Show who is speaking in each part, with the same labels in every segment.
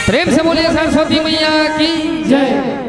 Speaker 1: प्रेम से बोलिए सरस्वती मैया की जय।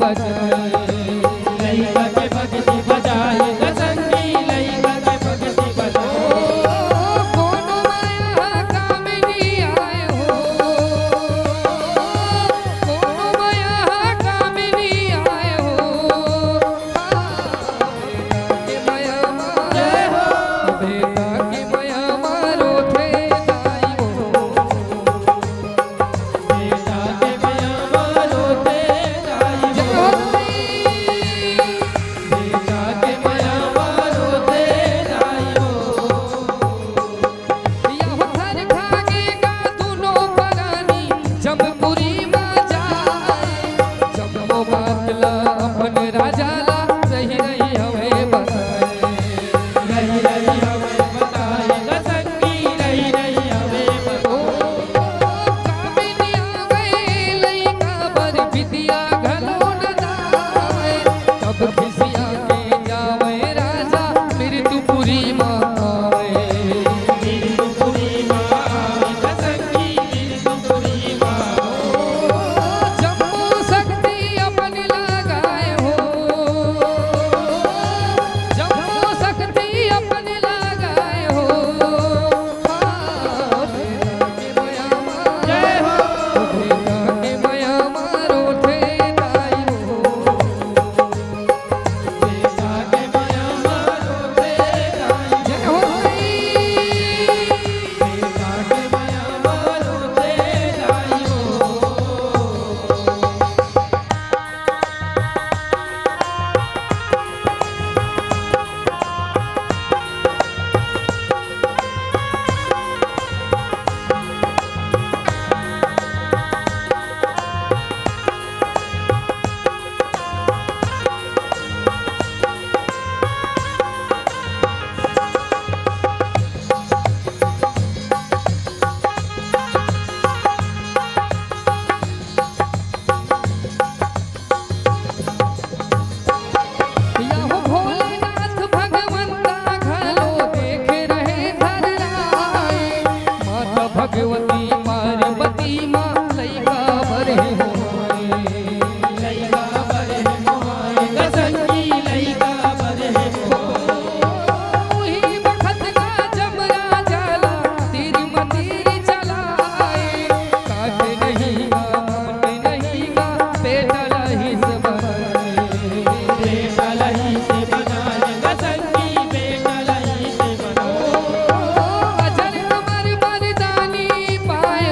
Speaker 1: बजाए
Speaker 2: लइका के भक्ति बजाए गसंगी लइका के भक्ति बजाए
Speaker 1: कौन माया कामिनी आए हो कौन माया कामिनी आए हो के माया
Speaker 2: जय हो
Speaker 1: बेटा की माया मारो थे दाई हो
Speaker 2: बेटा के भैया मारो ते जाई
Speaker 1: जय
Speaker 2: हो
Speaker 1: हो
Speaker 2: बेटा के भैया मारो ते जाई हो
Speaker 1: या हो घर खागे का दुनो परानी जमपुरी में जाए जब वो बाटला अपन राजा ला सही नहीं हमें बताए
Speaker 2: रही रही हमें बताए गसंगी रही रही हमें
Speaker 1: ओ कामिनिया गए लइका बर बिटिया घलो न जाए तब खिसिया के जावे राजा मृत्युपुरी में आए
Speaker 2: तिरुपुरी माँ गसंगी तिरुपुरी माँ
Speaker 1: जम्मू शक्ति अपन लगाए हो जम्मू शक्ति अपन लगाए हो बेटा के माया
Speaker 2: जय हो
Speaker 1: बेटा के माया मारो थे दाई हो
Speaker 2: बेटा के भैया मारो ते जाई
Speaker 1: जय हो
Speaker 2: बेटा के भैया मारो ते जाई हो
Speaker 1: या हो भोलेनाथ भगवंता घलो देख रहे धर आए माता भगवती पार्वती माँ लइका भरे हो
Speaker 2: लइका बरे मोहाए गसंगी लइका बरे
Speaker 1: वही बखत का जमरा जाला तीर मंदिर चलाए काट नहीं गा काट नहीं गा बेटा लही से बनाए
Speaker 2: बेटा लही से बनाए गसंगी बेटा लही से बनाए
Speaker 1: अजर कमर मर्दानी पाए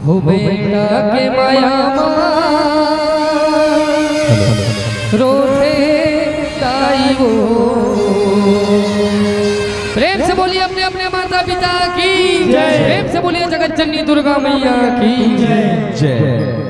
Speaker 1: हो बेटा के माया रोते ताई वो। प्रेम से बोलिए अपने अपने माता पिता की जय। प्रेम से बोलिए जगत जननी दुर्गा मैया की जय।